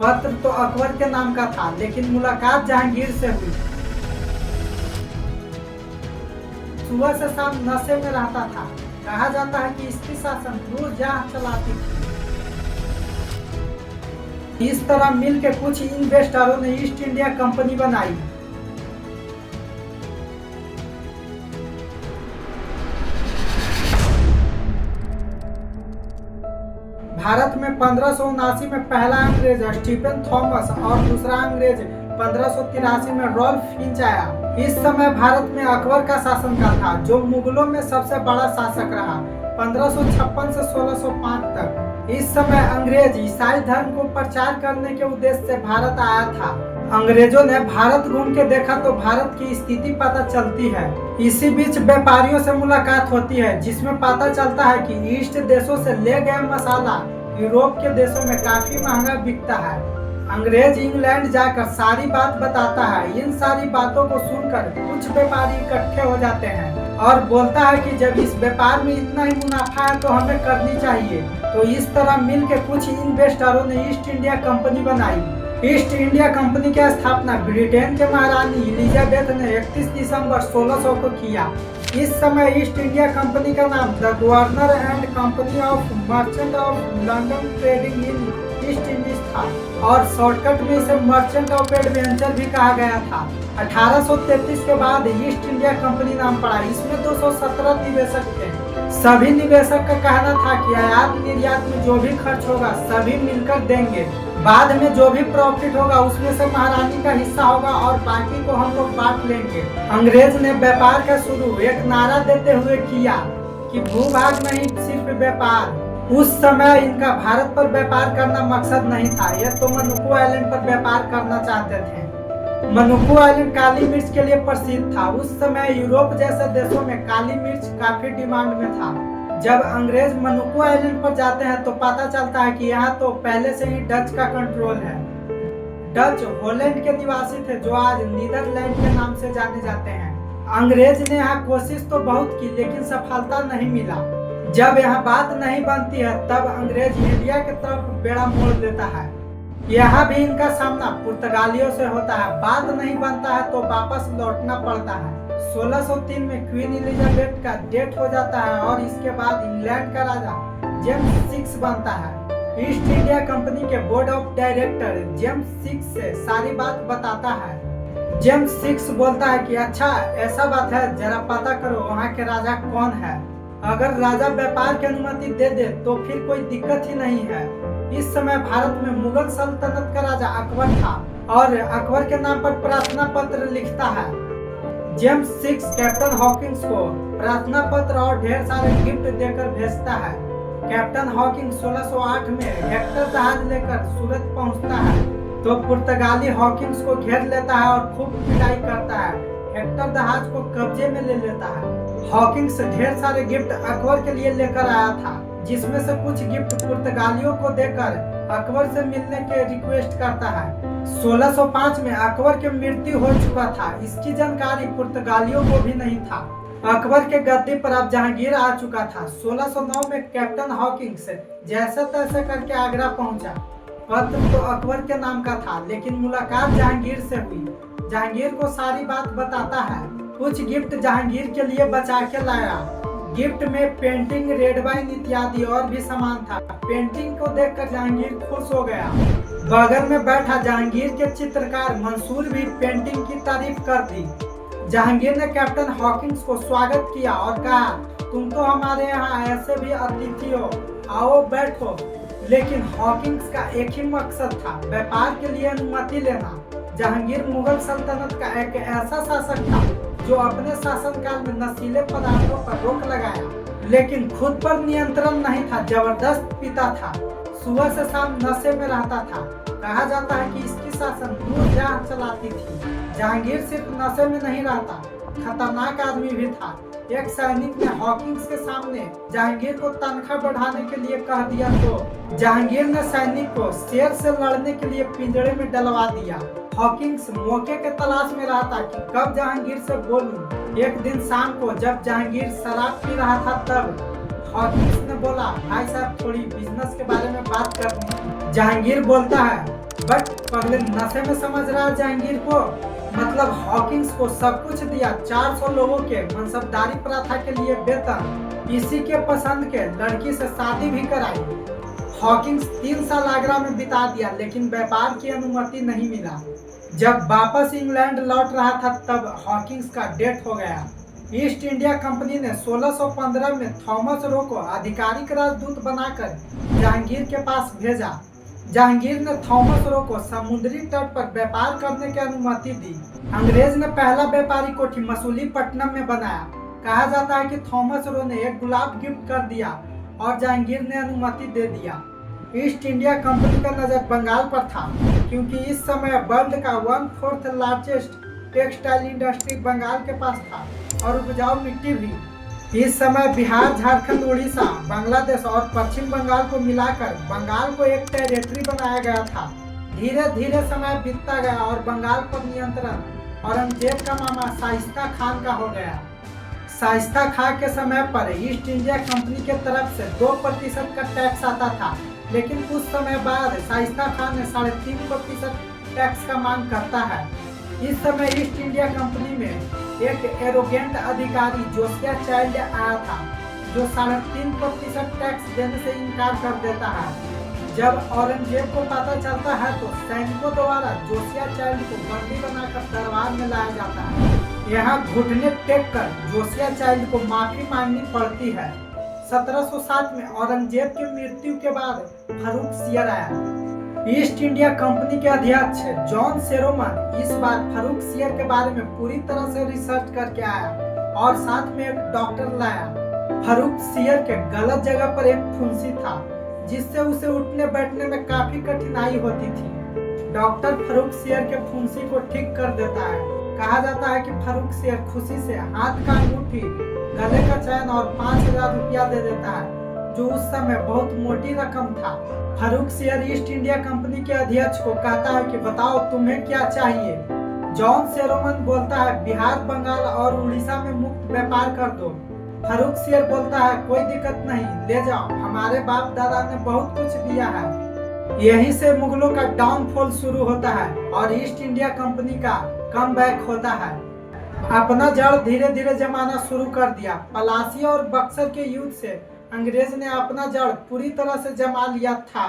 पत्र तो अकबर के नाम का था, लेकिन मुलाकात जहांगीर से हुई। सुबह से शाम नशे में रहता था। कहा जाता है कि इसकी शासन नूरजहां चलाती थी। इस तरह मिलकर कुछ इन्वेस्टरों ने ईस्ट इंडिया कंपनी बनाई। भारत में 1579 में पहला अंग्रेज स्टीफन थॉमस और दूसरा अंग्रेज 1583 में रॉल्फ फिंच आया। इस समय भारत में अकबर का शासनकाल था, जो मुगलों में सबसे बड़ा शासक रहा 1556 से 1605 तक। इस समय अंग्रेज ईसाई धर्म को प्रचार करने के उद्देश्य से भारत आया था। अंग्रेजों ने भारत घूम के देखा तो भारत की स्थिति पता चलती है। इसी बीच व्यापारियों से मुलाकात होती है, जिसमें पता चलता है कि ईस्ट देशों से ले गए मसाला यूरोप के देशों में काफी महंगा बिकता है। अंग्रेज इंग्लैंड जाकर सारी बात बताता है। इन सारी बातों को सुनकर कुछ व्यापारी इकट्ठे हो जाते हैं और बोलता है कि जब इस व्यापार में इतना ही मुनाफा है तो हमें करनी चाहिए। तो इस तरह मिलकर कुछ इन्वेस्टरों ने ईस्ट इंडिया कंपनी बनाई। ईस्ट इंडिया कंपनी की स्थापना ब्रिटेन के महारानी एलिजाबेथ ने 31 दिसंबर 1600 को किया। इस समय ईस्ट इंडिया कंपनी का नाम the governor and company of merchant of London trading in east Indies था और शॉर्टकट में इसे मर्चेंट ऑफ एडवेंचर भी कहा गया था। 1833 के बाद ईस्ट इंडिया कंपनी नाम पड़ा। इसमें 217 निवेशक थे। सभी निवेशक का कहना था कि आयात निर्यात में जो भी खर्च होगा सभी मिलकर देंगे। बाद में जो भी प्रॉफिट होगा उसमें से महारानी का हिस्सा होगा और बाकी को हम लोग बांट लेंगे। अंग्रेज ने व्यापार का शुरू एक नारा देते हुए किया कि भूभाग नहीं सिर्फ व्यापार। उस समय इनका भारत पर व्यापार करना मकसद नहीं था। यह तो मनुकू आइलैंड पर व्यापार करना चाहते थे। मनुकू आइलैंड काली मिर्च के लिए प्रसिद्ध था। उस समय यूरोप जैसे देशों में काली मिर्च काफी डिमांड में था। जब अंग्रेज मनुकू आइलैंड पर जाते हैं तो पता चलता है कि यहाँ तो पहले से ही डच का कंट्रोल है। डच हॉलैंड के निवासी थे, जो आज नीदरलैंड के नाम से जाने जाते हैं। अंग्रेज ने यहाँ कोशिश तो बहुत की, लेकिन सफलता नहीं मिला। जब यहाँ बात नहीं बनती है तब अंग्रेज इंडिया की तरफ बेड़ा मोड़ देता है। यहाँ भी इनका सामना पुर्तगालियों से होता है। बात नहीं बनता है तो वापस लौटना पड़ता है। 1603 में क्वीन एलिजाबेथ का डेथ हो जाता है और इसके बाद इंग्लैंड का राजा जेम्स 6 बनता है। ईस्ट इंडिया कंपनी के बोर्ड ऑफ डायरेक्टर जेम्स 6 से सारी बात बताता है। जेम्स 6 बोलता है कि अच्छा ऐसा बात है, जरा पता करो वहाँ के राजा कौन है। अगर राजा व्यापार की अनुमति दे दे तो फिर कोई दिक्कत ही नहीं है। इस समय भारत में मुगल सल्तनत का राजा अकबर था और अकबर के नाम पर प्रार्थना पत्र लिखता है। जेम्स 6 कैप्टन हॉकिंस को प्रार्थना पत्र और ढेर सारे गिफ्ट देकर भेजता है। कैप्टन हॉकिंस 1608 में हेक्टर जहाज लेकर सूरत पहुंचता है तो पुर्तगाली हॉकिंस को घेर लेता है और खूब पिटाई करता है। हेक्टर जहाज को कब्जे में ले लेता है। हॉकिंस ढेर सारे गिफ्ट अकबर के लिए लेकर आया था, जिसमें से कुछ गिफ्ट पुर्तगालियों को देकर अकबर से मिलने के रिक्वेस्ट करता है। 1605 में अकबर की मृत्यु हो चुका था। इसकी जानकारी पुर्तगालियों को भी नहीं था। अकबर के गद्दी पर अब जहांगीर आ चुका था। 1609 में कैप्टन हॉकिंस जैसे तैसे करके आगरा पहुंचा। पत्र तो अकबर के नाम का था, लेकिन मुलाकात जहांगीर से हुई। जहांगीर को सारी बात बताता है। कुछ गिफ्ट जहांगीर के लिए बचा के लाया। गिफ्ट में पेंटिंग, रेड वाइन इत्यादि और भी सामान था। पेंटिंग को देखकर जहांगीर खुश हो गया। बगल में बैठा जहांगीर के चित्रकार मंसूर भी पेंटिंग की तारीफ कर दी। जहांगीर ने कैप्टन हॉकिंस को स्वागत किया और कहा, तुम तो हमारे यहाँ ऐसे भी अतिथि हो, आओ बैठो। लेकिन हॉकिंस का एक ही मकसद था, व्यापार के लिए अनुमति लेना। जहांगीर मुगल सल्तनत का एक ऐसा शासक था जो अपने शासनकाल में नशीले पदार्थों पर रोक लगाया, लेकिन खुद पर नियंत्रण नहीं था। जबरदस्त पीता था, सुबह से शाम नशे में रहता था। कहा जाता है कि इसकी शासन नूरजहां चलाती थी। जहांगीर सिर्फ नशे में नहीं रहता, खतरनाक आदमी भी था। एक सैनिक ने हॉकिंस के सामने जहांगीर को तनख्वाह बढ़ाने के लिए कह दिया तो जहांगीर ने सैनिक को शेर से लड़ने के लिए पिंजरे में डलवा दिया। हॉकिंस मौके के तलाश में रहा था कि कब जहांगीर से बोलूं। एक दिन शाम को जब जहांगीर शराब पी रहा था तब हॉकिंस ने बोला, भाई साहब थोड़ी बिजनेस के बारे में बात करनी। जहांगीर बोलता है, बट पगले नशे में समझ रहा है जहांगीर को। मतलब हॉकिंस को सब कुछ दिया, 400 लोगों के मनसबदारी प्रथा के लिए वेतन, इसी के पसंद के लड़की से शादी भी कराई। हॉकिंस 3 साल आगरा में बिता दिया, लेकिन व्यापार की अनुमति नहीं मिला। जब वापस इंग्लैंड लौट रहा था तब हॉकिंस का डेथ हो गया। ईस्ट इंडिया कंपनी ने 1615 में थॉमस रो को आधिकारिक राजदूत बनाकर जहांगीर के पास भेजा। जहांगीर ने थॉमस रो को समुद्री तट पर व्यापार करने की अनुमति दी। अंग्रेज ने पहला व्यापारी कोठी मसूलीपट्टनम में बनाया। कहा जाता है कि थॉमस रो ने एक गुलाब गिफ्ट कर दिया और जहांगीर ने अनुमति दे दिया। ईस्ट इंडिया कंपनी का नजर बंगाल पर था, क्योंकि इस समय वर्ल्ड का 1/4 लार्जेस्ट टेक्सटाइल इंडस्ट्री बंगाल के पास था और उपजाऊ मिट्टी भी। इस समय बिहार, झारखंड, उड़ीसा, बांग्लादेश और पश्चिम बंगाल को मिलाकर बंगाल को एक टेरिटरी बनाया गया था। धीरे धीरे समय बीतता गया और बंगाल पर नियंत्रण औरंगजेब का मामा शाइस्ता खान का हो गया। शाइस्ता खान के समय पर ईस्ट इंडिया कंपनी के तरफ से 2% का टैक्स आता था, लेकिन कुछ समय बाद शाइस्ता खान ने 3.5% टैक्स का मांग करता है। इस समय ईस्ट इंडिया कंपनी में एक एरोगेंट अधिकारी जोसिया चाइल्ड आया था, जो 3.5% टैक्स देने से इनकार कर देता है। जब औरंगजेब को पता चलता है तो सैनिकों द्वारा जोसिया चाइल्ड को बंदी बनाकर दरबार में लाया जाता है। यहाँ घुटने टेक कर जोसिया चाइल्ड को माफी मांगनी पड़ती है। 1707 में औरंगजेब की मृत्यु के बाद फारूक सियर आया। ईस्ट इंडिया कंपनी के अध्यक्ष जॉन सेरोमन इस बार फारूक सियर के बारे में पूरी तरह से रिसर्च करके आया और साथ में एक डॉक्टर लाया। फारूक सियर के गलत जगह पर एक फुंसी था, जिससे उसे उठने बैठने में काफी कठिनाई होती थी। डॉक्टर फारूक सियर के फुंसी को ठीक कर देता है। कहा जाता है कि फारूक सियर खुशी से हाथ का अंगूठी, गले का चैन और 5000 रुपया दे देता है, जो उस समय बहुत मोटी रकम था। Farrukhsiyar East India company के अध्यक्ष को कहता है कि बताओ तुम्हें क्या चाहिए। जॉन सेरोमन बोलता है बिहार, बंगाल और उड़ीसा में मुक्त व्यापार कर दो। फारूक सियर बोलता है कोई दिक्कत नहीं, ले जाओ, हमारे बाप दादा ने बहुत कुछ दिया है। यहीं से मुगलों का डाउनफॉल शुरू होता है और ईस्ट इंडिया कंपनी का कमबैक होता है। अपना जड़ धीरे धीरे जमाना शुरू कर दिया। पलासी और बक्सर के युद्ध से अंग्रेज ने अपना जड़ पूरी तरह से जमा लिया था।